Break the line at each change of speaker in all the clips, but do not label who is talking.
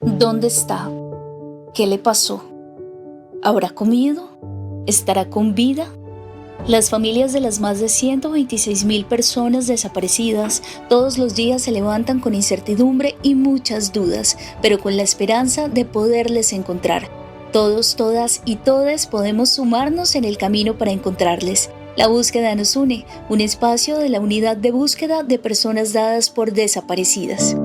¿Dónde está? ¿Qué le pasó? ¿Habrá comido? ¿Estará con vida? Las familias de las más de 126.000 personas desaparecidas todos los días se levantan con incertidumbre y muchas dudas, pero con la esperanza de poderles encontrar. Todos, todas y todes podemos sumarnos en el camino para encontrarles. La búsqueda nos une, un espacio de la unidad de búsqueda de personas dadas por desaparecidas.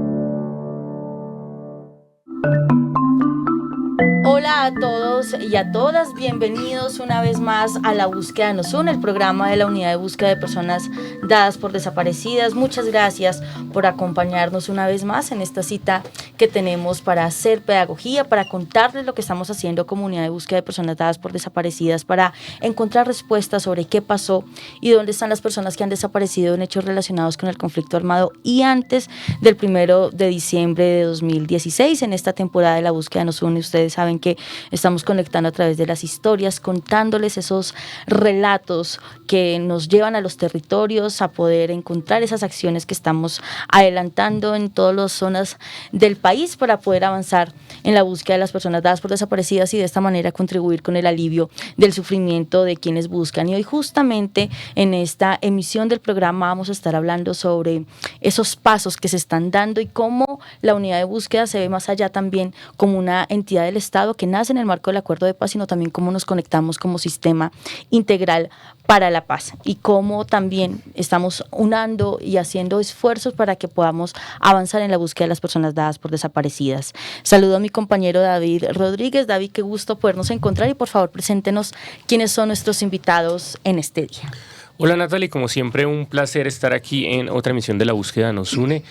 Hola a todos y a todas, bienvenidos una vez más a La Búsqueda Nos Une, el programa de la Unidad de Búsqueda de Personas Dadas por Desaparecidas. Muchas gracias por acompañarnos una vez más en esta cita que tenemos para hacer pedagogía, para contarles lo que estamos haciendo como Unidad de Búsqueda de Personas Dadas por Desaparecidas, para encontrar respuestas sobre qué pasó y dónde están las personas que han desaparecido en hechos relacionados con el conflicto armado y antes del 1 de diciembre de 2016. En esta temporada de La Búsqueda Nos Une, ustedes saben que estamos conectando a través de las historias, contándoles esos relatos que nos llevan a los territorios a poder encontrar esas acciones que estamos adelantando en todas las zonas del país para poder avanzar en la búsqueda de las personas dadas por desaparecidas y de esta manera contribuir con el alivio del sufrimiento de quienes buscan. Y hoy justamente en esta emisión del programa vamos a estar hablando sobre esos pasos que se están dando y cómo la unidad de búsqueda se ve más allá también como una entidad del Estado que nace en el marco del acuerdo de paz, sino también cómo nos conectamos como sistema integral para la paz y cómo también estamos unando y haciendo esfuerzos para que podamos avanzar en la búsqueda de las personas dadas por desaparecidas. Saludo a mi compañero David Rodríguez. David, qué gusto podernos encontrar y por favor preséntenos quiénes son nuestros invitados en este día.
Hola Natalie, como siempre un placer estar aquí en otra emisión de La Búsqueda Nos Une,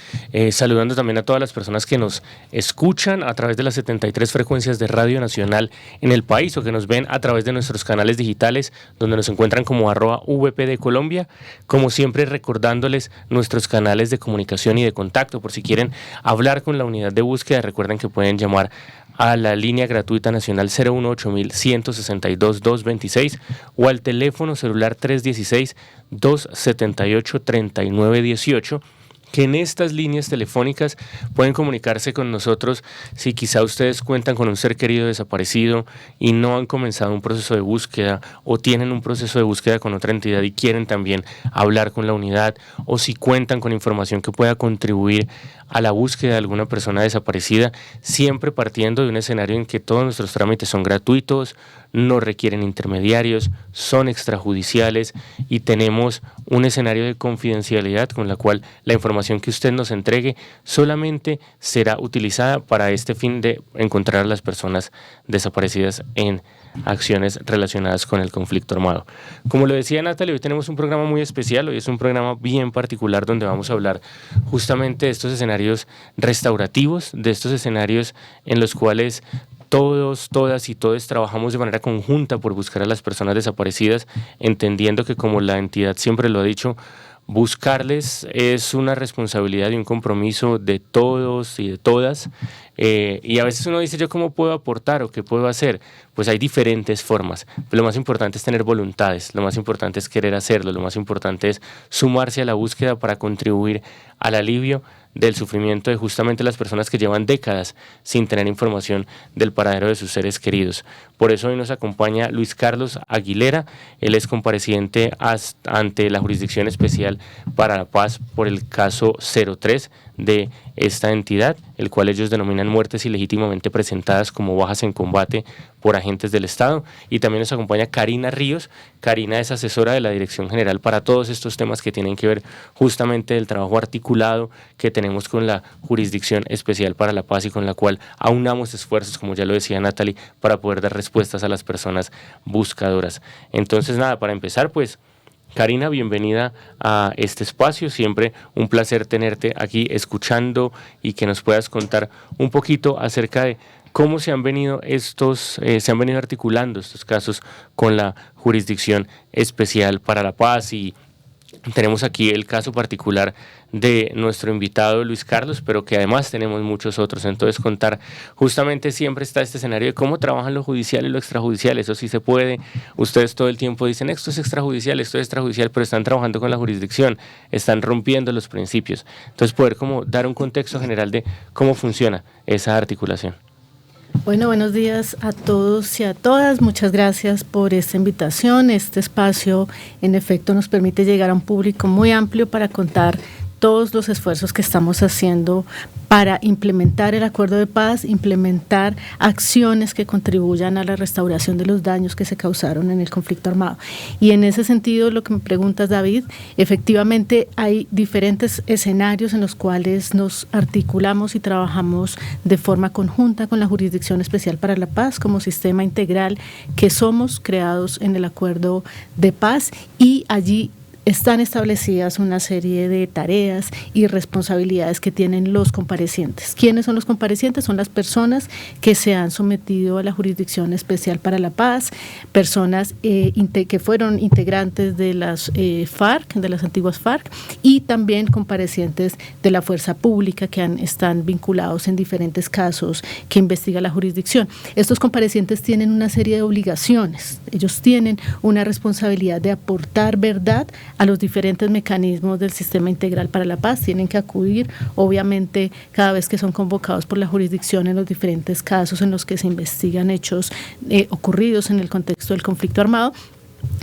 saludando también a todas las personas que nos escuchan a través de las 73 frecuencias de Radio Nacional en el país o que nos ven a través de nuestros canales digitales donde nos encuentran como @VP Colombia, como siempre recordándoles nuestros canales de comunicación y de contacto por si quieren hablar con la unidad de búsqueda. Recuerden que pueden llamar a la línea gratuita nacional 018-162-226 o al teléfono celular 316-278-3918, que en estas líneas telefónicas pueden comunicarse con nosotros si quizá ustedes cuentan con un ser querido desaparecido y no han comenzado un proceso de búsqueda o tienen un proceso de búsqueda con otra entidad y quieren también hablar con la unidad, o si cuentan con información que pueda contribuir a la búsqueda de alguna persona desaparecida, siempre partiendo de un escenario en que todos nuestros trámites son gratuitos, no requieren intermediarios, son extrajudiciales y tenemos un escenario de confidencialidad con la cual la información que usted nos entregue solamente será utilizada para este fin de encontrar a las personas desaparecidas en acciones relacionadas con el conflicto armado. Como lo decía Natalia, hoy tenemos un programa muy especial, hoy es un programa bien particular donde vamos a hablar justamente de estos escenarios restaurativos, de estos escenarios en los cuales todos, todas y todos trabajamos de manera conjunta por buscar a las personas desaparecidas, entendiendo que, como la entidad siempre lo ha dicho, buscarles es una responsabilidad y un compromiso de todos y de todas, y a veces uno dice, ¿yo cómo puedo aportar o qué puedo hacer? Pues hay diferentes formas, pero lo más importante es tener voluntades, lo más importante es querer hacerlo, lo más importante es sumarse a la búsqueda para contribuir al alivio del sufrimiento de justamente las personas que llevan décadas sin tener información del paradero de sus seres queridos. Por eso hoy nos acompaña Luis Carlos Aguilera. Él es compareciente ante la Jurisdicción Especial para la Paz por el caso 03 de esta entidad, el cual ellos denominan muertes ilegítimamente presentadas como bajas en combate por agentes del Estado. Y también nos acompaña Karina Ríos. Karina es asesora de la Dirección General para todos estos temas que tienen que ver justamente del trabajo articulado que tenemos con la Jurisdicción Especial para la Paz y con la cual aunamos esfuerzos, como ya lo decía Natalie, para poder dar respuestas a las personas buscadoras. Entonces, nada, para empezar, pues, Karina, bienvenida a este espacio, siempre un placer tenerte aquí escuchando y que nos puedas contar un poquito acerca de cómo se han venido articulando estos casos con la Jurisdicción Especial para la Paz y Tenemos aquí el caso particular de nuestro invitado Luis Carlos, pero que además tenemos muchos otros. Entonces, contar, justamente siempre está este escenario de cómo trabajan lo judicial y lo extrajudicial. Eso sí se puede. Ustedes todo el tiempo dicen, esto es extrajudicial, pero están trabajando con la jurisdicción, están rompiendo los principios. Entonces, poder como dar un contexto general de cómo funciona esa articulación.
Bueno, buenos días a todos y a todas. Muchas gracias por esta invitación. Este espacio, en efecto, nos permite llegar a un público muy amplio para contar todos los esfuerzos que estamos haciendo para implementar el acuerdo de paz, implementar acciones que contribuyan a la restauración de los daños que se causaron en el conflicto armado. Y en ese sentido, lo que me preguntas, David, efectivamente hay diferentes escenarios en los cuales nos articulamos y trabajamos de forma conjunta con la Jurisdicción Especial para la Paz como sistema integral que somos creados en el acuerdo de paz, y allí están establecidas una serie de tareas y responsabilidades que tienen los comparecientes. ¿Quiénes son los comparecientes? Son las personas que se han sometido a la Jurisdicción Especial para la Paz, personas que fueron integrantes de las FARC, de las antiguas FARC, y también comparecientes de la fuerza pública que están vinculados en diferentes casos que investiga la jurisdicción. Estos comparecientes tienen una serie de obligaciones. Ellos tienen una responsabilidad de aportar verdad a los diferentes mecanismos del sistema integral para la paz. Tienen que acudir, obviamente, cada vez que son convocados por la jurisdicción en los diferentes casos en los que se investigan hechos ocurridos en el contexto del conflicto armado.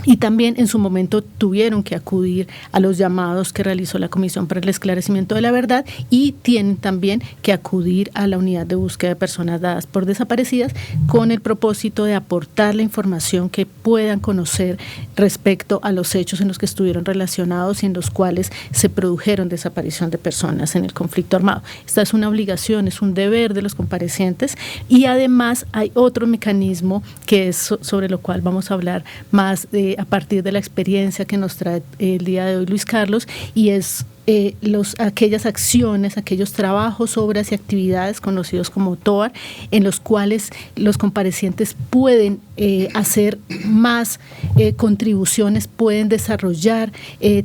Y también en su momento tuvieron que acudir a los llamados que realizó la Comisión para el Esclarecimiento de la Verdad, y tienen también que acudir a la unidad de búsqueda de personas dadas por desaparecidas con el propósito de aportar la información que puedan conocer respecto a los hechos en los que estuvieron relacionados y en los cuales se produjeron desaparición de personas en el conflicto armado. Esta es una obligación, es un deber de los comparecientes, y además hay otro mecanismo que es sobre lo cual vamos a hablar más a partir de la experiencia que nos trae el día de hoy Luis Carlos, y es aquellas acciones, aquellos trabajos, obras y actividades conocidos como TOAR, en los cuales los comparecientes pueden hacer más contribuciones, pueden desarrollar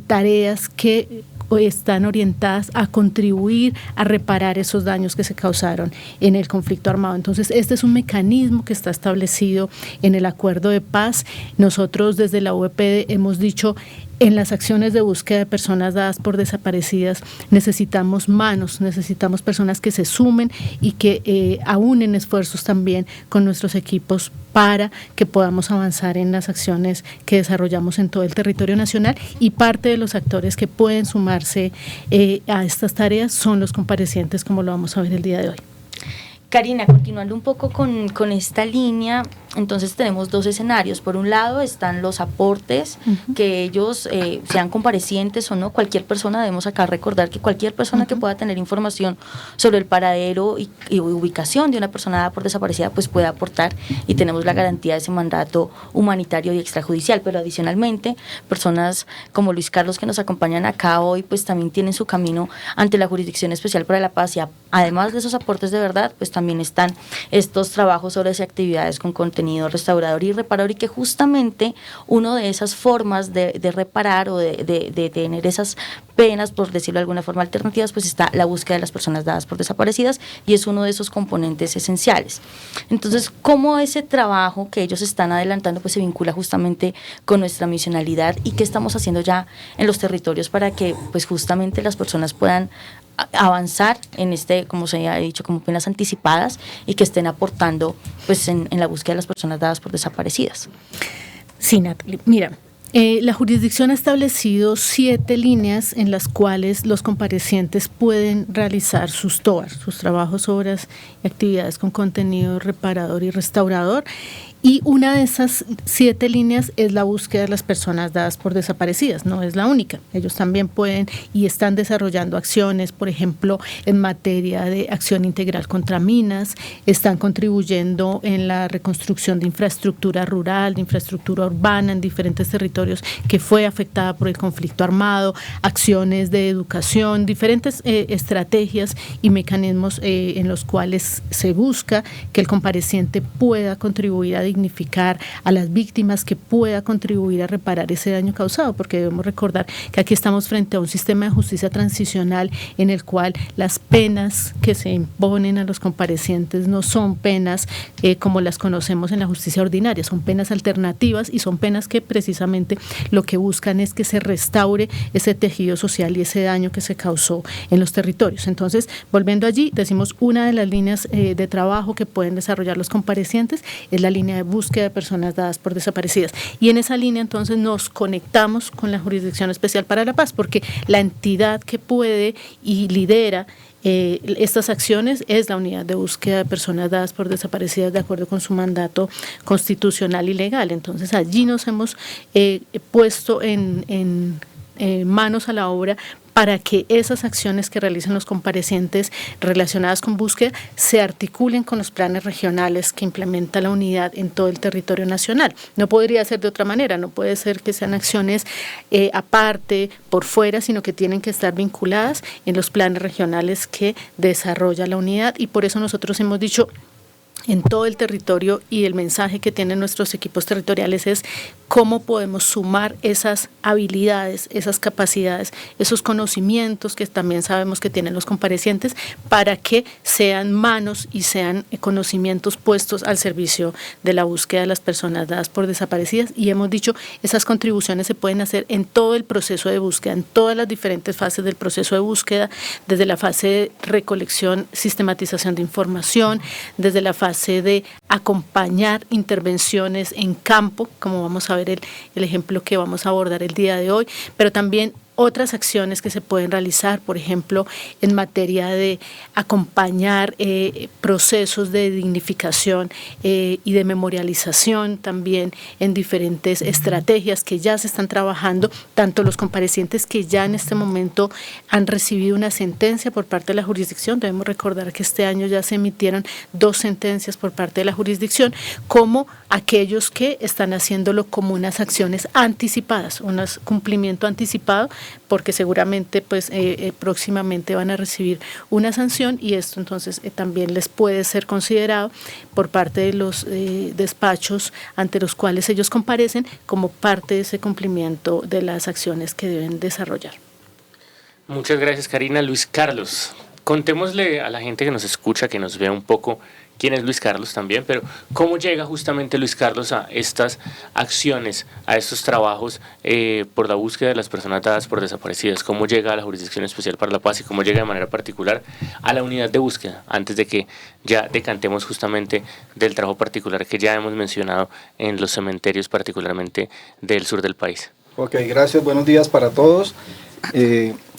tareas que están orientadas a contribuir a reparar esos daños que se causaron en el conflicto armado. Entonces, este es un mecanismo que está establecido en el acuerdo de paz. Nosotros desde la UEPD hemos dicho, en las acciones de búsqueda de personas dadas por desaparecidas necesitamos manos, necesitamos personas que se sumen y que aúnen esfuerzos también con nuestros equipos para que podamos avanzar en las acciones que desarrollamos en todo el territorio nacional, y parte de los actores que pueden sumarse a estas tareas son los comparecientes, como lo vamos a ver el día de hoy.
Karina, continuando un poco con esta línea, entonces tenemos dos escenarios. Por un lado están los aportes, que ellos, sean comparecientes o no, cualquier persona, debemos acá recordar que cualquier persona que pueda tener información sobre el paradero y ubicación de una persona dada por desaparecida, pues puede aportar, y tenemos la garantía de ese mandato humanitario y extrajudicial. Pero adicionalmente, personas como Luis Carlos que nos acompañan acá hoy, pues también tienen su camino ante la Jurisdicción Especial para la Paz, y además de esos aportes de verdad, pues también están estos trabajos sobre esas actividades con contenido restaurador y reparador, y que justamente una de esas formas de reparar o de tener esas penas, por decirlo de alguna forma, alternativas, pues está la búsqueda de las personas dadas por desaparecidas, y es uno de esos componentes esenciales. Entonces, ¿cómo ese trabajo que ellos están adelantando pues se vincula justamente con nuestra misionalidad, y qué estamos haciendo ya en los territorios para que pues justamente las personas puedan avanzar en como se ha dicho, como penas anticipadas, y que estén aportando pues en la búsqueda de las personas dadas por desaparecidas?
Sí, Natalie, mira, la jurisdicción ha establecido 7 líneas en las cuales los comparecientes pueden realizar sus TOAR, sus trabajos, obras y actividades con contenido reparador y restaurador. Y una de esas 7 líneas es la búsqueda de las personas dadas por desaparecidas, no es la única. Ellos también pueden y están desarrollando acciones, por ejemplo, en materia de acción integral contra minas, están contribuyendo en la reconstrucción de infraestructura rural, de infraestructura urbana en diferentes territorios que fue afectada por el conflicto armado, acciones de educación, diferentes estrategias y mecanismos en los cuales se busca que el compareciente pueda contribuir a dignificar a las víctimas, que pueda contribuir a reparar ese daño causado, porque debemos recordar que aquí estamos frente a un sistema de justicia transicional en el cual las penas que se imponen a los comparecientes no son penas como las conocemos en la justicia ordinaria, son penas alternativas y son penas que precisamente lo que buscan es que se restaure ese tejido social y ese daño que se causó en los territorios. Entonces, volviendo allí, decimos una de las líneas de trabajo que pueden desarrollar los comparecientes es la línea de búsqueda de personas dadas por desaparecidas. Y en esa línea entonces nos conectamos con la Jurisdicción Especial para la Paz, porque la entidad que puede y lidera estas acciones es la unidad de búsqueda de personas dadas por desaparecidas de acuerdo con su mandato constitucional y legal. Entonces allí nos hemos puesto en manos a la obra para que esas acciones que realicen los comparecientes relacionadas con búsqueda se articulen con los planes regionales que implementa la unidad en todo el territorio nacional. No podría ser de otra manera, no puede ser que sean acciones aparte, por fuera, sino que tienen que estar vinculadas en los planes regionales que desarrolla la unidad, y por eso nosotros hemos dicho en todo el territorio, y el mensaje que tienen nuestros equipos territoriales es cómo podemos sumar esas habilidades, esas capacidades, esos conocimientos que también sabemos que tienen los comparecientes, para que sean manos y sean conocimientos puestos al servicio de la búsqueda de las personas dadas por desaparecidas. Y hemos dicho, esas contribuciones se pueden hacer en todo el proceso de búsqueda, en todas las diferentes fases del proceso de búsqueda, desde la fase de recolección, sistematización de información, desde la fase de acompañar intervenciones en campo, como vamos a ver el ejemplo que vamos a abordar el día de hoy, pero también otras acciones que se pueden realizar, por ejemplo, en materia de acompañar procesos de dignificación y de memorialización, también en diferentes estrategias que ya se están trabajando, tanto los comparecientes que ya en este momento han recibido una sentencia por parte de la jurisdicción. Debemos recordar que este año ya se emitieron 2 sentencias por parte de la jurisdicción, como aquellos que están haciéndolo como unas acciones anticipadas, un cumplimiento anticipado, porque seguramente pues próximamente van a recibir una sanción, y esto entonces también les puede ser considerado por parte de los despachos ante los cuales ellos comparecen como parte de ese cumplimiento de las acciones que deben desarrollar.
Muchas gracias, Karina. Luis Carlos, contémosle a la gente que nos escucha, que nos vea un poco quién es Luis Carlos también, pero cómo llega justamente Luis Carlos a estas acciones, a estos trabajos por la búsqueda de las personas dadas por desaparecidas, cómo llega a la Jurisdicción Especial para la Paz y cómo llega de manera particular a la unidad de búsqueda, antes de que ya decantemos justamente del trabajo particular que ya hemos mencionado en los cementerios, particularmente del sur del país.
Ok, gracias, buenos días para todos.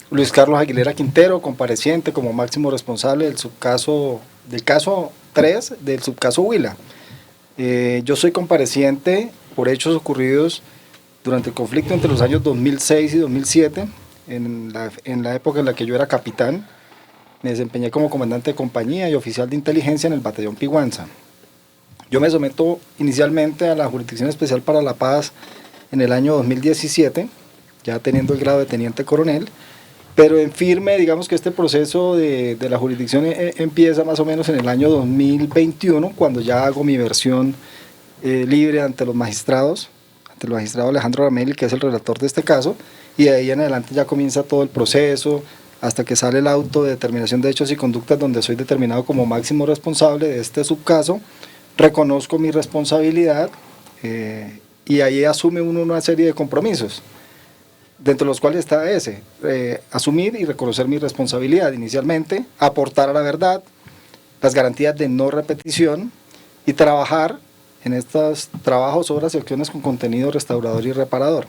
Luis Carlos Aguilera Quintero, compareciente como máximo responsable del caso 3 del subcaso Huila. Yo soy compareciente por hechos ocurridos durante el conflicto entre los años 2006 y 2007, en la época en la que yo era capitán. Me desempeñé como comandante de compañía y oficial de inteligencia en el batallón Piguanza. Yo me someto inicialmente a la Jurisdicción Especial para la Paz en el año 2017, ya teniendo el grado de teniente coronel, pero en firme, digamos que este proceso de la jurisdicción empieza más o menos en el año 2021, cuando ya hago mi versión libre ante el magistrado Alejandro Rameli, que es el relator de este caso, y de ahí en adelante ya comienza todo el proceso, hasta que sale el auto de determinación de hechos y conductas, donde soy determinado como máximo responsable de este subcaso. Reconozco mi responsabilidad y ahí asume uno una serie de compromisos, dentro de los cuales está ese, asumir y reconocer mi responsabilidad inicialmente, aportar a la verdad, las garantías de no repetición y trabajar en estos trabajos, obras y acciones con contenido restaurador y reparador.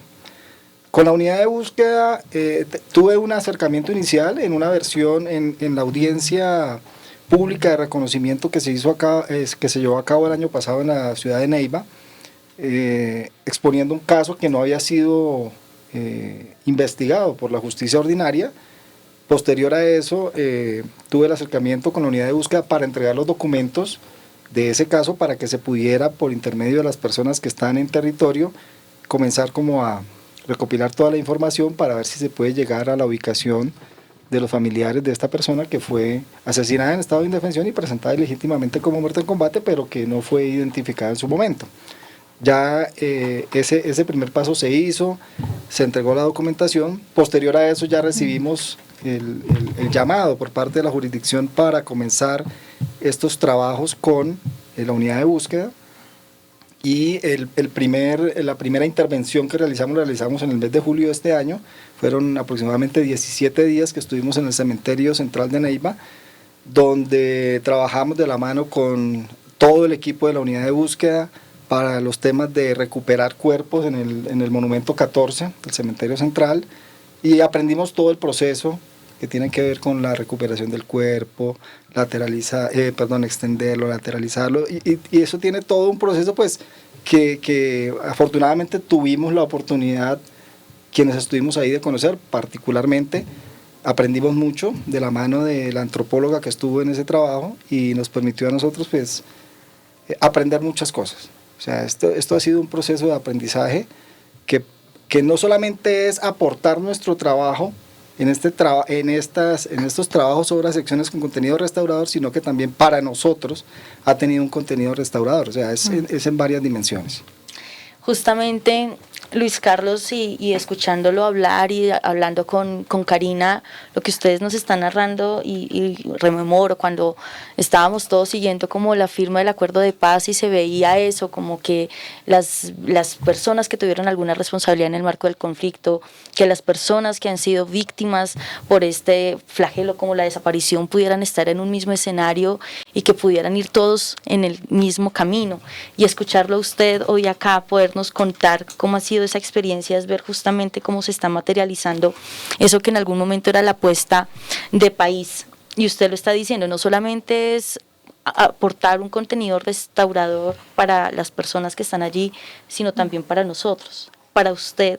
Con la unidad de búsqueda tuve un acercamiento inicial en una versión en la audiencia pública de reconocimiento que se llevó a cabo el año pasado en la ciudad de Neiva, exponiendo un caso que no había sido investigado por la justicia ordinaria. Posterior a eso tuve el acercamiento con la unidad de búsqueda para entregar los documentos de ese caso, para que se pudiera, por intermedio de las personas que están en territorio, comenzar como a recopilar toda la información para ver si se puede llegar a la ubicación de los familiares de esta persona que fue asesinada en estado de indefensión y presentada ilegítimamente como muerte en combate, pero que no fue identificada en su momento. Ya ese primer paso se hizo, se entregó la documentación, posterior a eso ya recibimos el llamado por parte de la jurisdicción para comenzar estos trabajos con la unidad de búsqueda, y la primera intervención que realizamos en el mes de julio de este año. Fueron aproximadamente 17 días que estuvimos en el cementerio central de Neiva, donde trabajamos de la mano con todo el equipo de la unidad de búsqueda para los temas de recuperar cuerpos en el monumento 14 del cementerio central, y aprendimos todo el proceso que tiene que ver con la recuperación del cuerpo, extenderlo, lateralizarlo, y eso tiene todo un proceso pues que afortunadamente tuvimos la oportunidad, quienes estuvimos ahí, de conocer. Particularmente aprendimos mucho de la mano de la antropóloga que estuvo en ese trabajo y nos permitió a nosotros pues aprender muchas cosas. O sea, esto ha sido un proceso de aprendizaje que no solamente es aportar nuestro trabajo en estos trabajos, obras, secciones con contenido restaurador, sino que también para nosotros ha tenido un contenido restaurador. O sea, es en varias dimensiones.
Justamente, Luis Carlos, y escuchándolo hablar y hablando con Karina, lo que ustedes nos están narrando, y rememoro cuando estábamos todos siguiendo como la firma del acuerdo de paz, y se veía eso, como que las personas que tuvieron alguna responsabilidad en el marco del conflicto, que las personas que han sido víctimas por este flagelo como la desaparición pudieran estar en un mismo escenario y que pudieran ir todos en el mismo camino. Y escucharlo a usted hoy acá, podernos contar cómo ha sido esa experiencia, es ver justamente cómo se está materializando eso que en algún momento era la apuesta de país. Y usted lo está diciendo, no solamente es aportar un contenido restaurador para las personas que están allí, sino también para nosotros, para usted,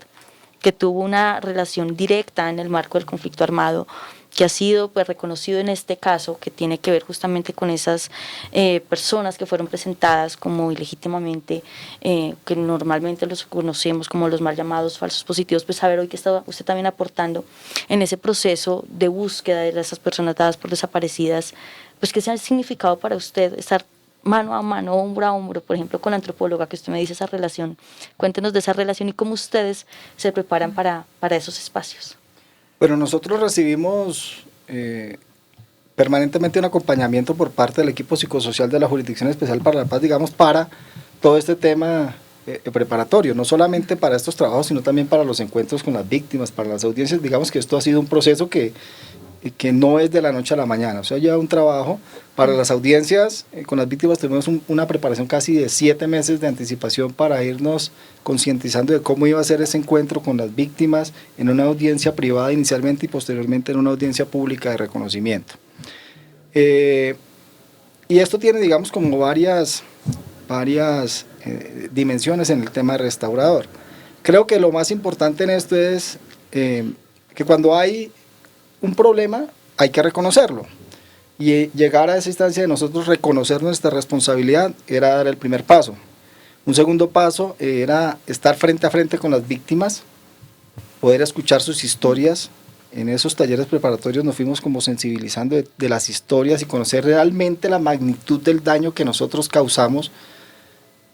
que tuvo una relación directa en el marco del conflicto armado, que ha sido pues reconocido en este caso, que tiene que ver justamente con esas personas que fueron presentadas como ilegítimamente, que normalmente los conocemos como los mal llamados falsos positivos. Pues saber hoy que está usted también aportando en ese proceso de búsqueda de esas personas dadas por desaparecidas, pues ¿qué ha significado para usted estar mano a mano, hombro a hombro, por ejemplo, con la antropóloga, que usted me dice esa relación? Cuéntenos de esa relación y cómo ustedes se preparan para esos espacios.
Bueno, nosotros recibimos permanentemente un acompañamiento por parte del equipo psicosocial de la Jurisdicción Especial para la Paz, digamos, para todo este tema preparatorio, no solamente para estos trabajos, sino también para los encuentros con las víctimas, para las audiencias. Digamos que esto ha sido un proceso que no es de la noche a la mañana, o sea, lleva un trabajo. Para las audiencias con las víctimas tuvimos una preparación casi de 7 meses de anticipación para irnos concientizando de cómo iba a ser ese encuentro con las víctimas en una audiencia privada inicialmente y posteriormente en una audiencia pública de reconocimiento. Y esto tiene, digamos, como varias dimensiones en el tema restaurador. Creo que lo más importante en esto es que cuando hay un problema hay que reconocerlo, y llegar a esa instancia de nosotros reconocer nuestra responsabilidad era dar el primer paso. Un segundo paso era estar frente a frente con las víctimas, poder escuchar sus historias. En esos talleres preparatorios nos fuimos como sensibilizando de las historias y conocer realmente la magnitud del daño que nosotros causamos,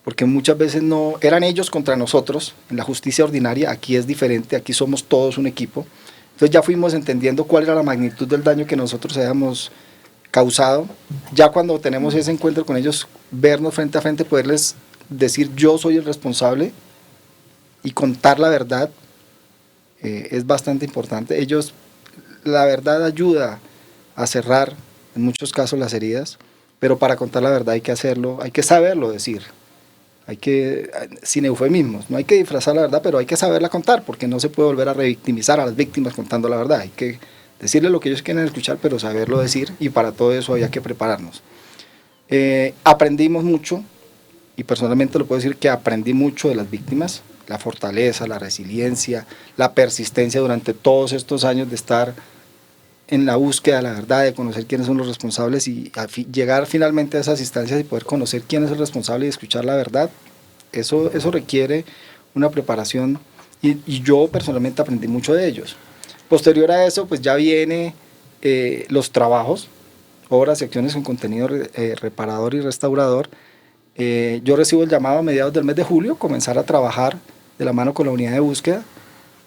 porque muchas veces no eran ellos contra nosotros. En la justicia ordinaria aquí es diferente, aquí somos todos un equipo. Entonces ya fuimos entendiendo cuál era la magnitud del daño que nosotros habíamos causado. Ya cuando tenemos ese encuentro con ellos, vernos frente a frente, poderles decir yo soy el responsable y contar la verdad, es bastante importante. La verdad ayuda a cerrar en muchos casos las heridas, pero para contar la verdad hay que hacerlo, hay que saberlo decir. Sin eufemismos, no hay que disfrazar la verdad, pero hay que saberla contar, porque no se puede volver a revictimizar a las víctimas contando la verdad. Hay que decirles lo que ellos quieren escuchar, pero saberlo decir, y para todo eso había que prepararnos. Aprendimos mucho, y personalmente lo puedo decir que aprendí mucho de las víctimas, la fortaleza, la resiliencia, la persistencia durante todos estos años de estar en la búsqueda de la verdad, de conocer quiénes son los responsables y llegar finalmente a esas instancias y poder conocer quién es el responsable y escuchar la verdad. Eso requiere una preparación, y yo personalmente aprendí mucho de ellos. Posterior a eso, pues ya viene los trabajos, obras y acciones con contenido reparador y restaurador. Yo recibo el llamado a mediados del mes de julio, comenzar a trabajar de la mano con la unidad de búsqueda,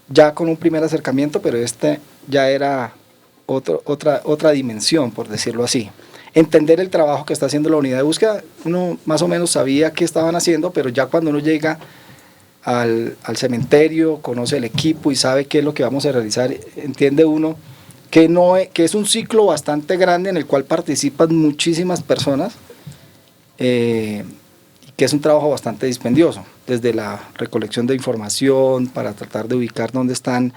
ya con un primer acercamiento, pero este ya era otra dimensión, por decirlo así. Entender el trabajo que está haciendo la unidad de búsqueda, uno más o menos sabía qué estaban haciendo, pero ya cuando uno llega al cementerio, conoce el equipo y sabe qué es lo que vamos a realizar, entiende uno que es un ciclo bastante grande en el cual participan muchísimas personas, que es un trabajo bastante dispendioso, desde la recolección de información para tratar de ubicar dónde están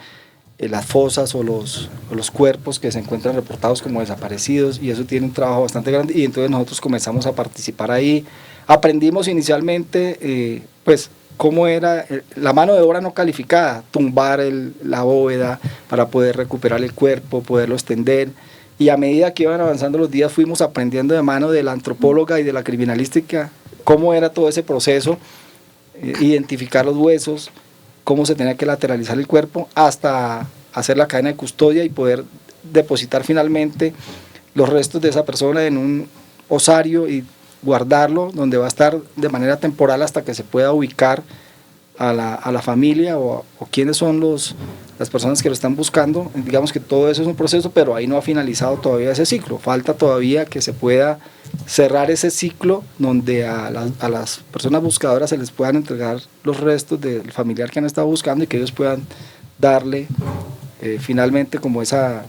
las fosas o los cuerpos que se encuentran reportados como desaparecidos, y eso tiene un trabajo bastante grande, y entonces nosotros comenzamos a participar ahí. Aprendimos inicialmente pues cómo era la mano de obra no calificada, tumbar la bóveda para poder recuperar el cuerpo, poderlo extender, y a medida que iban avanzando los días fuimos aprendiendo de mano de la antropóloga y de la criminalística cómo era todo ese proceso, identificar los huesos, cómo se tenía que lateralizar el cuerpo, hasta hacer la cadena de custodia y poder depositar finalmente los restos de esa persona en un osario y guardarlo donde va a estar de manera temporal hasta que se pueda ubicar a la familia o quiénes son las personas que lo están buscando. Digamos que todo eso es un proceso, pero ahí no ha finalizado todavía ese ciclo. Falta todavía que se pueda cerrar ese ciclo donde a las personas buscadoras se les puedan entregar los restos del familiar que han estado buscando y que ellos puedan darle finalmente como que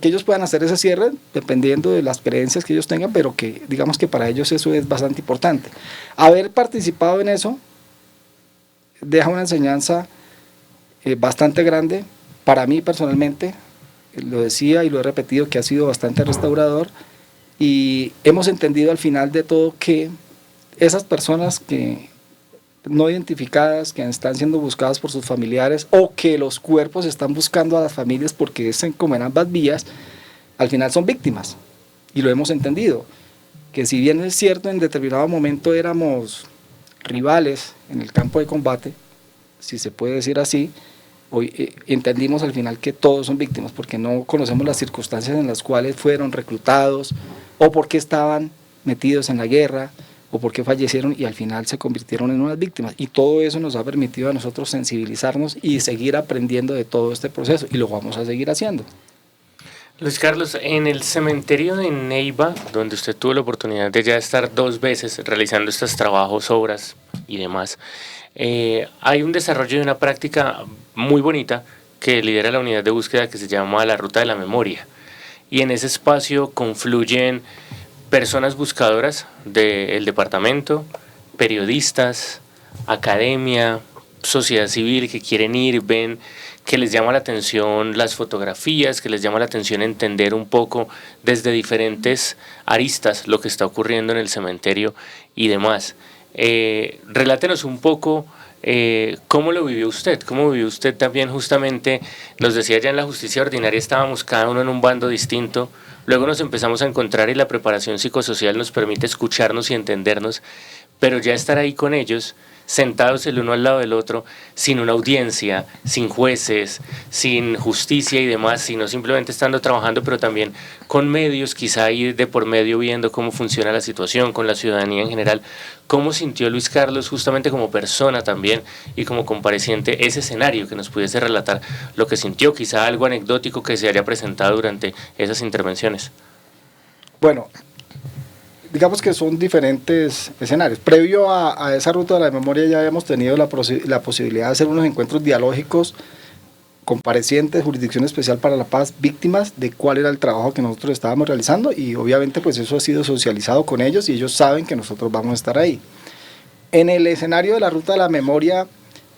ellos puedan hacer ese cierre dependiendo de las creencias que ellos tengan, pero que digamos que para ellos eso es bastante importante. Haber participado en eso deja una enseñanza bastante grande para mí personalmente. Lo decía y lo he repetido que ha sido bastante restaurador, y hemos entendido al final de todo que esas personas que no identificadas, que están siendo buscadas por sus familiares, o que los cuerpos están buscando a las familias porque es como en ambas vías, al final son víctimas, y lo hemos entendido, que si bien es cierto en determinado momento éramos rivales en el campo de combate, si se puede decir así, hoy entendimos al final que todos son víctimas, porque no conocemos las circunstancias en las cuales fueron reclutados, o por qué estaban metidos en la guerra, o por qué fallecieron y al final se convirtieron en unas víctimas. Y todo eso nos ha permitido a nosotros sensibilizarnos y seguir aprendiendo de todo este proceso, y lo vamos a seguir haciendo.
Luis Carlos, en el cementerio de Neiva, donde usted tuvo la oportunidad de ya estar 2 veces realizando estos trabajos, obras y demás, hay un desarrollo de una práctica muy bonita que lidera la unidad de búsqueda que se llama la Ruta de la Memoria, y en ese espacio confluyen personas buscadoras del departamento, periodistas, academia, sociedad civil que quieren ir, ven que les llama la atención las fotografías, que les llama la atención entender un poco desde diferentes aristas lo que está ocurriendo en el cementerio y demás. Relátenos un poco cómo lo vivió usted, cómo vivió usted también. Justamente nos decía, ya en la justicia ordinaria estábamos cada uno en un bando distinto, luego nos empezamos a encontrar y la preparación psicosocial nos permite escucharnos y entendernos, pero ya estar ahí con ellos, sentados el uno al lado del otro, sin una audiencia, sin jueces, sin justicia y demás, sino simplemente estando trabajando, pero también con medios, quizá ir de por medio viendo cómo funciona la situación, con la ciudadanía en general. ¿Cómo sintió Luis Carlos justamente como persona también y como compareciente ese escenario, que nos pudiese relatar lo que sintió, quizá algo anecdótico que se haya presentado durante esas intervenciones?
Bueno, digamos que son diferentes escenarios. Previo a esa ruta de la memoria ya habíamos tenido la posibilidad de hacer unos encuentros dialógicos, comparecientes, Jurisdicción Especial para la Paz, víctimas, de cuál era el trabajo que nosotros estábamos realizando, y obviamente pues eso ha sido socializado con ellos y ellos saben que nosotros vamos a estar ahí. En el escenario de la ruta de la memoria,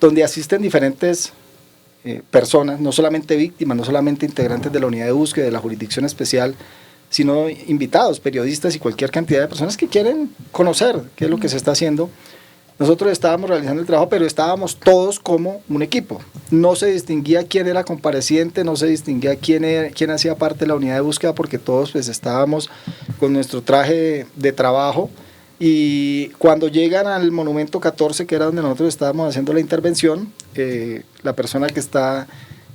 donde asisten diferentes personas, no solamente víctimas, no solamente integrantes de la unidad de búsqueda, de la Jurisdicción Especial, sino invitados, periodistas y cualquier cantidad de personas que quieren conocer qué es lo que se está haciendo. Nosotros estábamos realizando el trabajo, pero estábamos todos como un equipo. No se distinguía quién era compareciente, no se distinguía quién hacía parte de la unidad de búsqueda, porque todos pues estábamos con nuestro traje de trabajo. Y cuando llegan al monumento 14, que era donde nosotros estábamos haciendo la intervención, la persona que está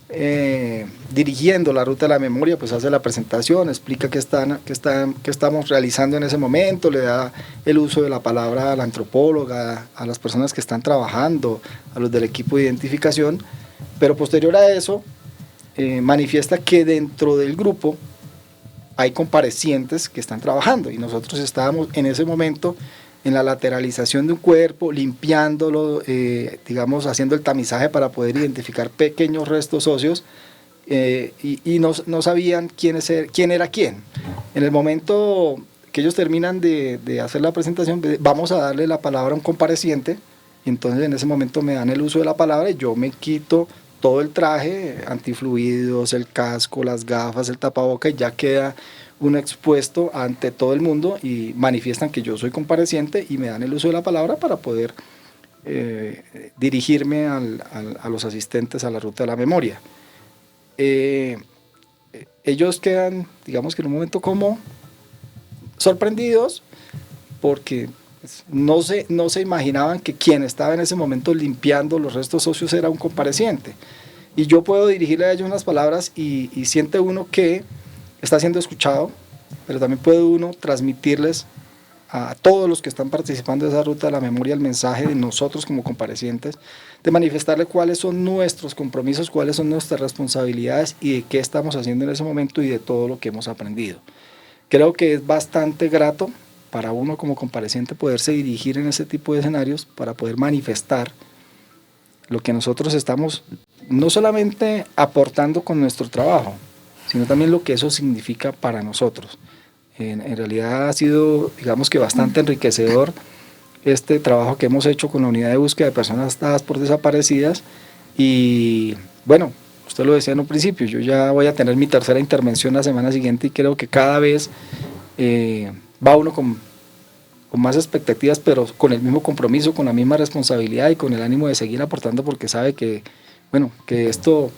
dirigiendo la ruta de la memoria, pues hace la presentación, explica qué estamos realizando en ese momento, le da el uso de la palabra a la antropóloga, a las personas que están trabajando, a los del equipo de identificación, pero posterior a eso manifiesta que dentro del grupo hay comparecientes que están trabajando y nosotros estábamos en ese momento en la lateralización de un cuerpo, limpiándolo, digamos, haciendo el tamizaje para poder identificar pequeños restos óseos y no sabían quién era quién. En el momento que ellos terminan de hacer la presentación, vamos a darle la palabra a un compareciente, y entonces en ese momento me dan el uso de la palabra y yo me quito todo el traje, antifluidos, el casco, las gafas, el tapaboca, y ya queda uno expuesto ante todo el mundo y manifiestan que yo soy compareciente y me dan el uso de la palabra para poder dirigirme a los asistentes a la ruta de la memoria. Ellos quedan, digamos que en un momento como sorprendidos porque no se imaginaban que quien estaba en ese momento limpiando los restos óseos era un compareciente. Y yo puedo dirigirle a ellos unas palabras y siente uno que está siendo escuchado, pero también puede uno transmitirles a todos los que están participando de esa ruta de la memoria el mensaje de nosotros como comparecientes, de manifestarle cuáles son nuestros compromisos, cuáles son nuestras responsabilidades y de qué estamos haciendo en ese momento y de todo lo que hemos aprendido. Creo que es bastante grato para uno como compareciente poderse dirigir en ese tipo de escenarios para poder manifestar lo que nosotros estamos no solamente aportando con nuestro trabajo, sino también lo que eso significa para nosotros. En realidad ha sido, digamos que bastante enriquecedor este trabajo que hemos hecho con la unidad de búsqueda de personas dadas por desaparecidas y bueno, usted lo decía en un principio, yo ya voy a tener mi tercera intervención la semana siguiente y creo que cada vez va uno con más expectativas, pero con el mismo compromiso, con la misma responsabilidad y con el ánimo de seguir aportando porque sabe que, bueno, que esto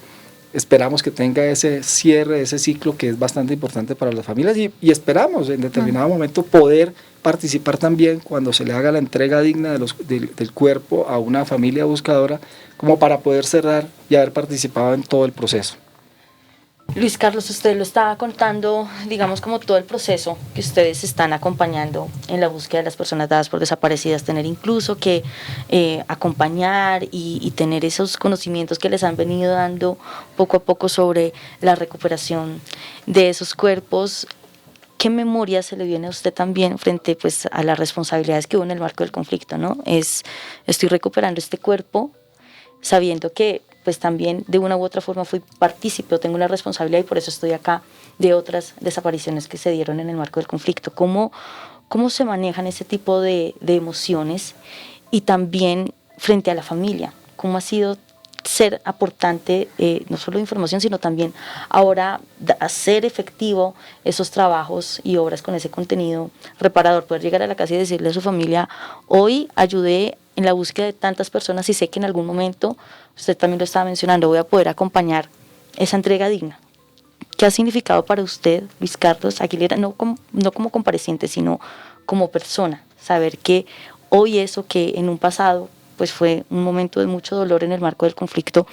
esperamos que tenga ese cierre, ese ciclo que es bastante importante para las familias y esperamos en determinado momento poder participar también cuando se le haga la entrega digna del cuerpo a una familia buscadora como para poder cerrar y haber participado en todo el proceso.
Luis Carlos, usted lo estaba contando, digamos, como todo el proceso que ustedes están acompañando en la búsqueda de las personas dadas por desaparecidas, tener incluso que acompañar y tener esos conocimientos que les han venido dando poco a poco sobre la recuperación de esos cuerpos. ¿Qué memoria se le viene a usted también frente pues, a las responsabilidades que hubo en el marco del conflicto, ¿no? Estoy recuperando este cuerpo sabiendo que pues también de una u otra forma fui partícipe o tengo una responsabilidad y por eso estoy acá de otras desapariciones que se dieron en el marco del conflicto. ¿Cómo se manejan ese tipo de emociones? Y también frente a la familia, ¿cómo ha sido ser aportante no solo de información, sino también ahora hacer efectivo esos trabajos y obras con ese contenido reparador, poder llegar a la casa y decirle a su familia, hoy ayudé en la búsqueda de tantas personas y sé que en algún momento, usted también lo estaba mencionando, voy a poder acompañar esa entrega digna? ¿Qué ha significado para usted, Luis Carlos Aguilera, no como compareciente, sino como persona? Saber que hoy eso que en un pasado pues fue un momento de mucho dolor en el marco del conflicto,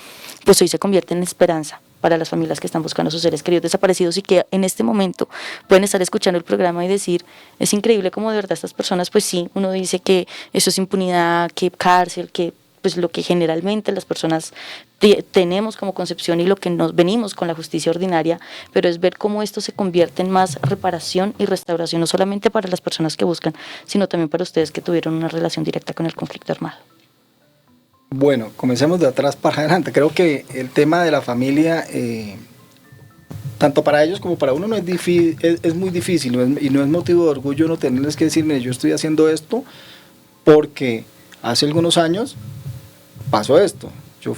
pues hoy se convierte en esperanza para las familias que están buscando a sus seres queridos desaparecidos y que en este momento pueden estar escuchando el programa y decir, es increíble cómo de verdad estas personas, pues sí, uno dice que eso es impunidad, que cárcel, que pues lo que generalmente las personas tenemos como concepción y lo que nos venimos con la justicia ordinaria, pero es ver cómo esto se convierte en más reparación y restauración, no solamente para las personas que buscan, sino también para ustedes que tuvieron una relación directa con el conflicto armado.
Bueno, comencemos de atrás para adelante. Creo que el tema de la familia, tanto para ellos como para uno, no es difícil, es muy difícil y no es motivo de orgullo no tenerles que decirme, yo estoy haciendo esto porque hace algunos años pasó esto. Yo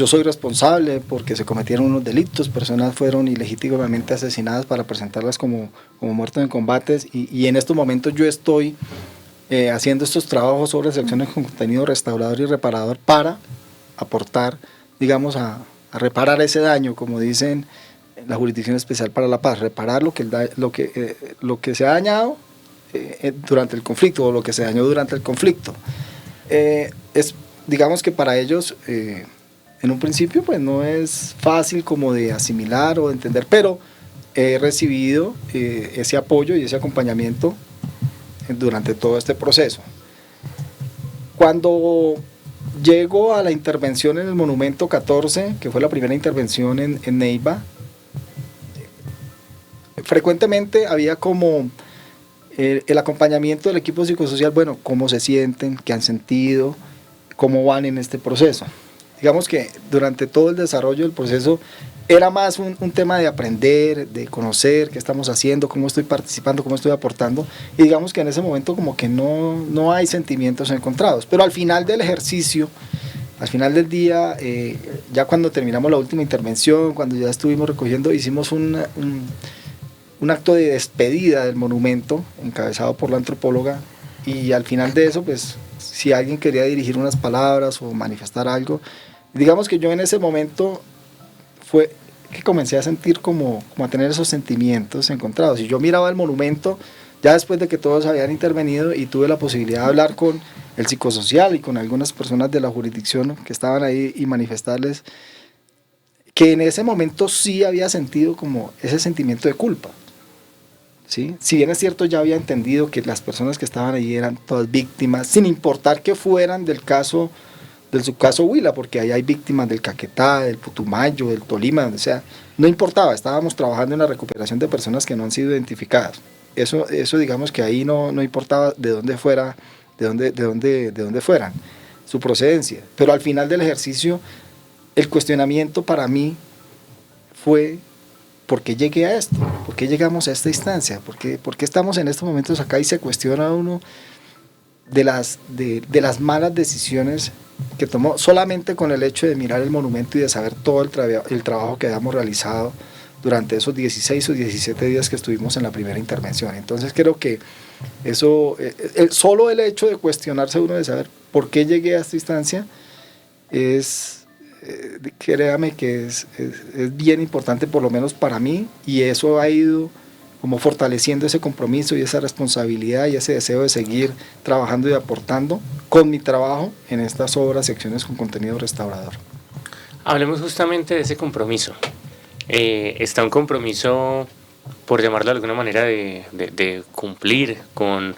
soy responsable porque se cometieron unos delitos, personas fueron ilegítimamente asesinadas para presentarlas como muertos en combates y en estos momentos yo estoy haciendo estos trabajos sobre secciones con contenido restaurador y reparador para aportar, digamos, a reparar ese daño, como dicen la Jurisdicción Especial para la Paz, reparar lo que se ha dañado durante el conflicto o lo que se dañó durante el conflicto. Digamos que para ellos en un principio pues no es fácil como de asimilar o de entender, pero he recibido ese apoyo y ese acompañamiento durante todo este proceso. Cuando llego a la intervención en el Monumento 14, que fue la primera intervención en Neiva, frecuentemente había como el acompañamiento del equipo psicosocial, bueno, cómo se sienten, qué han sentido, cómo van en este proceso. Digamos que durante todo el desarrollo del proceso era más un tema de aprender, de conocer qué estamos haciendo, cómo estoy participando, cómo estoy aportando, y digamos que en ese momento como que no hay sentimientos encontrados, pero al final del ejercicio, al final del día, ya cuando terminamos la última intervención, cuando ya estuvimos recogiendo, hicimos un acto de despedida del monumento, encabezado por la antropóloga, y al final de eso, pues, si alguien quería dirigir unas palabras o manifestar algo, digamos que yo en ese momento fue que comencé a sentir como a tener esos sentimientos encontrados, y yo miraba el monumento, ya después de que todos habían intervenido, y tuve la posibilidad de hablar con el psicosocial y con algunas personas de la jurisdicción que estaban ahí y manifestarles que en ese momento sí había sentido como ese sentimiento de culpa. ¿Sí? Si bien es cierto, ya había entendido que las personas que estaban allí eran todas víctimas, sin importar que fueran del subcaso Huila, porque ahí hay víctimas del Caquetá, del Putumayo, del Tolima, o sea, no importaba, estábamos trabajando en la recuperación de personas que no han sido identificadas. Eso digamos que ahí no importaba de dónde fuera, de dónde fueran, su procedencia. Pero al final del ejercicio, el cuestionamiento para mí fue: ¿por qué llegué a esto? ¿Por qué llegamos a esta instancia? ¿Por qué estamos en estos momentos acá? Y se cuestiona uno de las malas decisiones que tomó solamente con el hecho de mirar el monumento y de saber todo el trabajo que habíamos realizado durante esos 16 o 17 días que estuvimos en la primera intervención. Entonces creo que eso, solo el hecho de cuestionarse uno, de saber por qué llegué a esta instancia, créame que es bien importante, por lo menos para mí, y eso ha ido como fortaleciendo ese compromiso y esa responsabilidad y ese deseo de seguir trabajando y aportando con mi trabajo en estas obras, secciones con contenido restaurador.
Hablemos justamente de ese compromiso. Está un compromiso, por llamarlo de alguna manera, de cumplir con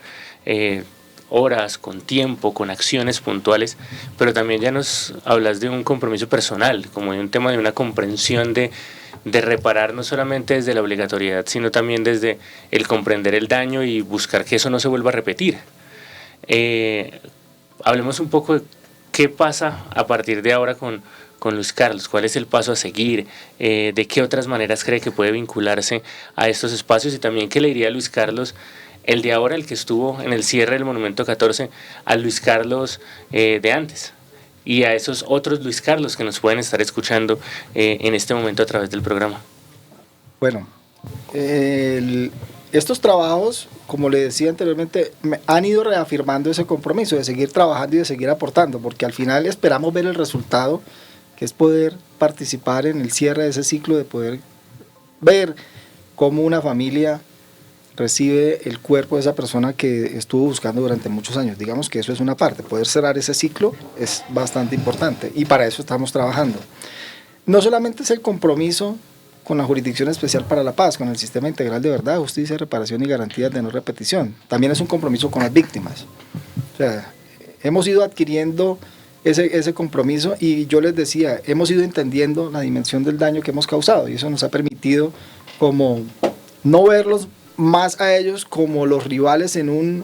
horas, con tiempo, con acciones puntuales, pero también ya nos hablas de un compromiso personal, como de un tema de una comprensión de reparar, no solamente desde la obligatoriedad, sino también desde el comprender el daño y buscar que eso no se vuelva a repetir. Hablemos un poco de qué pasa a partir de ahora con Luis Carlos, cuál es el paso a seguir, de qué otras maneras cree que puede vincularse a estos espacios, y también qué le diría a Luis Carlos, el de ahora, el que estuvo en el cierre del Monumento 14, al Luis Carlos de antes, y a esos otros Luis Carlos que nos pueden estar escuchando en este momento a través del programa.
Bueno, estos trabajos, como le decía anteriormente, han ido reafirmando ese compromiso de seguir trabajando y de seguir aportando, porque al final esperamos ver el resultado, que es poder participar en el cierre de ese ciclo, de poder ver cómo una familia recibe el cuerpo de esa persona que estuvo buscando durante muchos años. Digamos que eso es una parte, poder cerrar ese ciclo es bastante importante, y para eso estamos trabajando. No solamente es el compromiso con la Jurisdicción Especial para la Paz, con el Sistema Integral de Verdad, Justicia, Reparación y Garantías de No Repetición, también es un compromiso con las víctimas. O sea, hemos ido adquiriendo ese compromiso, y yo les decía, hemos ido entendiendo la dimensión del daño que hemos causado, y eso nos ha permitido como no verlos más a ellos como los rivales en un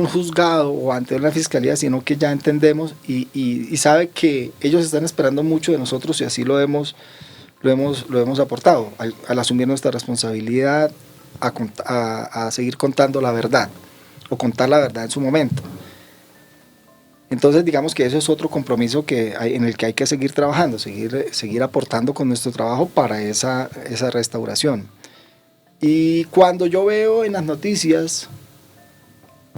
juzgado o ante una fiscalía, sino que ya entendemos y sabe que ellos están esperando mucho de nosotros, y así lo hemos aportado al asumir nuestra responsabilidad, a seguir contando la verdad, o contar la verdad en su momento. Entonces digamos que eso es otro compromiso en el que hay que seguir trabajando, seguir aportando con nuestro trabajo para esa restauración. Y cuando yo veo en las noticias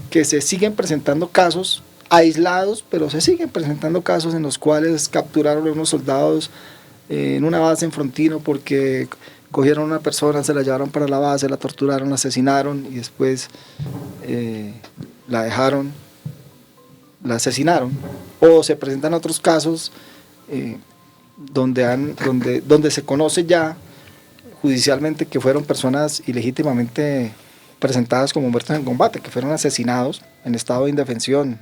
que se siguen presentando casos aislados, pero se siguen presentando casos en los cuales capturaron a unos soldados en una base en Frontino porque cogieron a una persona, se la llevaron para la base, la torturaron, la asesinaron y después la asesinaron, o se presentan otros casos donde se conoce ya judicialmente que fueron personas ilegítimamente presentadas como muertos en combate, que fueron asesinados en estado de indefensión.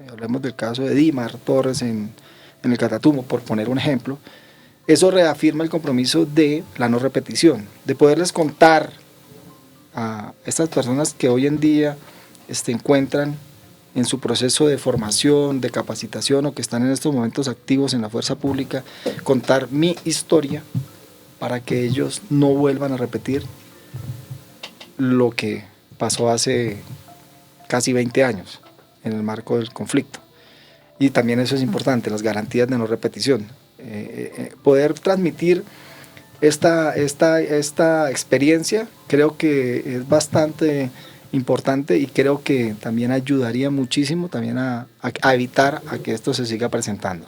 Hablemos del caso de Dimar Torres en el Catatumbo, por poner un ejemplo. Eso reafirma el compromiso de la no repetición, de poderles contar a estas personas que hoy en día se encuentran en su proceso de formación, de capacitación o que están en estos momentos activos en la fuerza pública, contar mi historia para que ellos no vuelvan a repetir lo que pasó hace casi 20 años en el marco del conflicto. Y también eso es importante, las garantías de no repetición. Poder transmitir esta experiencia creo que es bastante importante y creo que también ayudaría muchísimo también a evitar a que esto se siga presentando.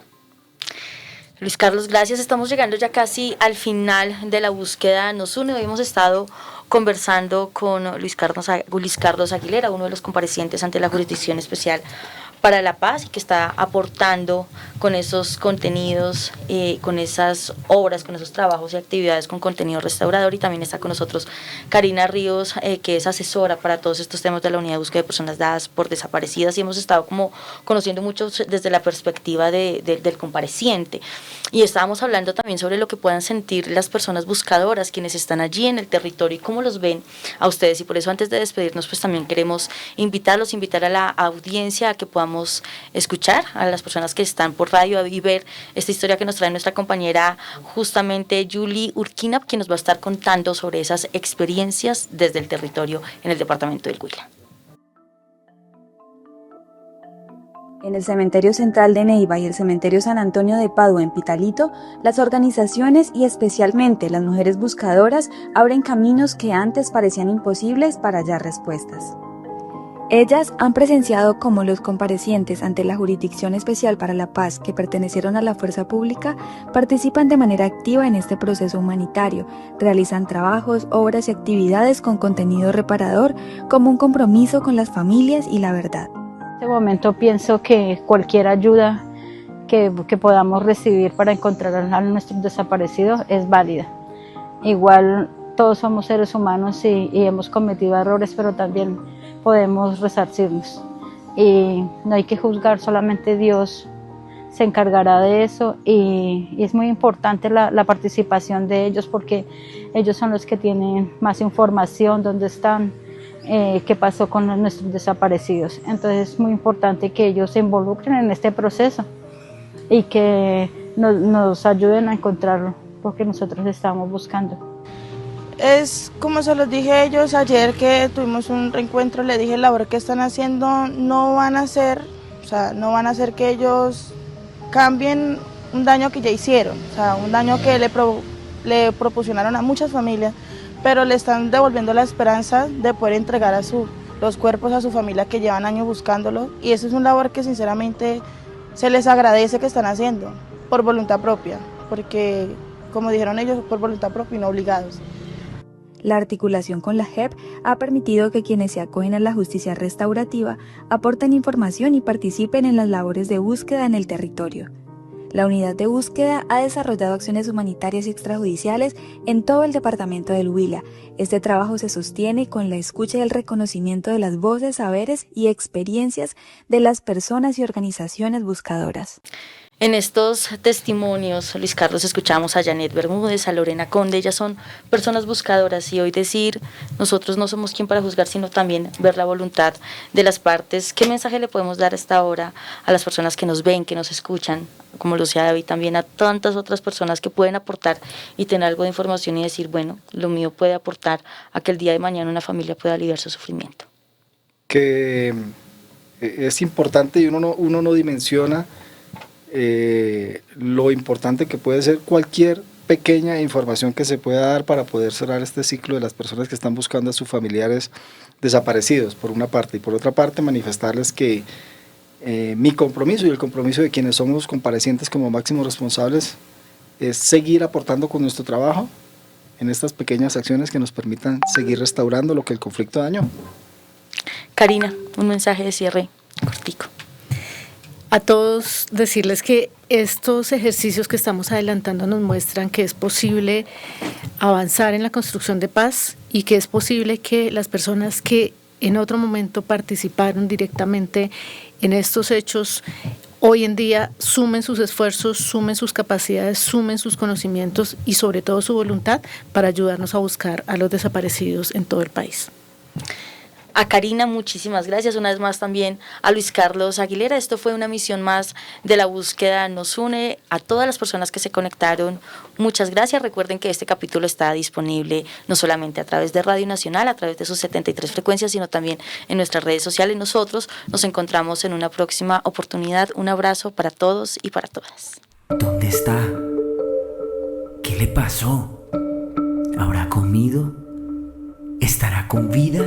Luis Carlos, gracias. Estamos llegando ya casi al final de la búsqueda Nos Une. Hoy hemos estado conversando con Luis Carlos Aguilera, uno de los comparecientes ante la Jurisdicción Especial para la Paz y que está aportando con esos contenidos, con esas obras, con esos trabajos y actividades con contenido restaurador. Y también está con nosotros Karina Ríos, que es asesora para todos estos temas de la Unidad de Búsqueda de Personas Dadas por Desaparecidas, y hemos estado como conociendo mucho desde la perspectiva del compareciente. Y estábamos hablando también sobre lo que puedan sentir las personas buscadoras, quienes están allí en el territorio, y cómo los ven a ustedes. Y por eso, antes de despedirnos, pues también queremos invitar a la audiencia a que podamos escuchar a las personas que están por radio y ver esta historia que nos trae nuestra compañera justamente Julie Urquina, quien nos va a estar contando sobre esas experiencias desde el territorio en el departamento del Huila.
En el Cementerio Central de Neiva y el Cementerio San Antonio de Padua en Pitalito, las organizaciones y especialmente las mujeres buscadoras abren caminos que antes parecían imposibles para hallar respuestas. Ellas han presenciado cómo los comparecientes ante la Jurisdicción Especial para la Paz que pertenecieron a la fuerza pública participan de manera activa en este proceso humanitario, realizan trabajos, obras y actividades con contenido reparador como un compromiso con las familias y la verdad.
En este momento pienso que cualquier ayuda que podamos recibir para encontrar a nuestros desaparecidos es válida. Igual todos somos seres humanos y hemos cometido errores, pero también podemos resarcirnos. Y no hay que juzgar, solamente Dios se encargará de eso, y es muy importante la participación de ellos, porque ellos son los que tienen más información, dónde están, qué pasó con nuestros desaparecidos. Entonces es muy importante que ellos se involucren en este proceso y que nos ayuden a encontrar lo que nosotros estamos buscando.
Es como se los dije a ellos ayer que tuvimos un reencuentro, le dije: la labor que están haciendo no van a hacer que ellos cambien un daño que ya hicieron, un daño que le proporcionaron a muchas familias, pero le están devolviendo la esperanza de poder entregar los cuerpos a su familia que llevan años buscándolos, y eso es una labor que sinceramente se les agradece que están haciendo por voluntad propia, porque como dijeron ellos, por voluntad propia y no obligados.
La articulación con la JEP ha permitido que quienes se acogen a la justicia restaurativa aporten información y participen en las labores de búsqueda en el territorio. La unidad de búsqueda ha desarrollado acciones humanitarias y extrajudiciales en todo el departamento del Huila. Este trabajo se sostiene con la escucha y el reconocimiento de las voces, saberes y experiencias de las personas y organizaciones buscadoras.
En estos testimonios, Luis Carlos, escuchamos a Janet Bermúdez, a Lorena Conde. Ellas son personas buscadoras, y hoy decir, nosotros no somos quien para juzgar, sino también ver la voluntad de las partes. ¿Qué mensaje le podemos dar hasta ahora a las personas que nos ven, que nos escuchan, como lo decía David, también a tantas otras personas que pueden aportar y tener algo de información y decir, bueno, lo mío puede aportar a que el día de mañana una familia pueda aliviar su sufrimiento?
Que es importante, y uno no dimensiona lo importante que puede ser cualquier pequeña información que se pueda dar para poder cerrar este ciclo de las personas que están buscando a sus familiares desaparecidos, por una parte, y por otra parte manifestarles que mi compromiso y el compromiso de quienes somos comparecientes como máximos responsables es seguir aportando con nuestro trabajo en estas pequeñas acciones que nos permitan seguir restaurando lo que el conflicto dañó.
Karina, un mensaje de cierre cortico.
A todos decirles que estos ejercicios que estamos adelantando nos muestran que es posible avanzar en la construcción de paz y que es posible que las personas que en otro momento participaron directamente en estos hechos hoy en día sumen sus esfuerzos, sumen sus capacidades, sumen sus conocimientos y sobre todo su voluntad para ayudarnos a buscar a los desaparecidos en todo el país.
A Karina, muchísimas gracias. Una vez más también a Luis Carlos Aguilera. Esto fue una misión más de La Búsqueda Nos Une. A todas las personas que se conectaron, muchas gracias. Recuerden que este capítulo está disponible no solamente a través de Radio Nacional, a través de sus 73 frecuencias, sino también en nuestras redes sociales. Nosotros nos encontramos en una próxima oportunidad. Un abrazo para todos y para todas.
¿Dónde está? ¿Qué le pasó? ¿Habrá comido? ¿Estará con vida?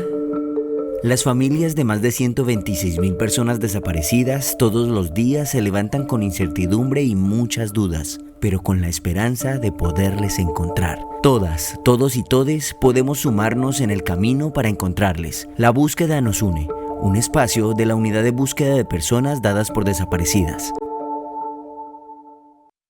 Las familias de más de 126.000 personas desaparecidas todos los días se levantan con incertidumbre y muchas dudas, pero con la esperanza de poderles encontrar. Todas, todos y todes podemos sumarnos en el camino para encontrarles. La Búsqueda Nos Une, un espacio de la Unidad de Búsqueda de Personas Dadas por Desaparecidas.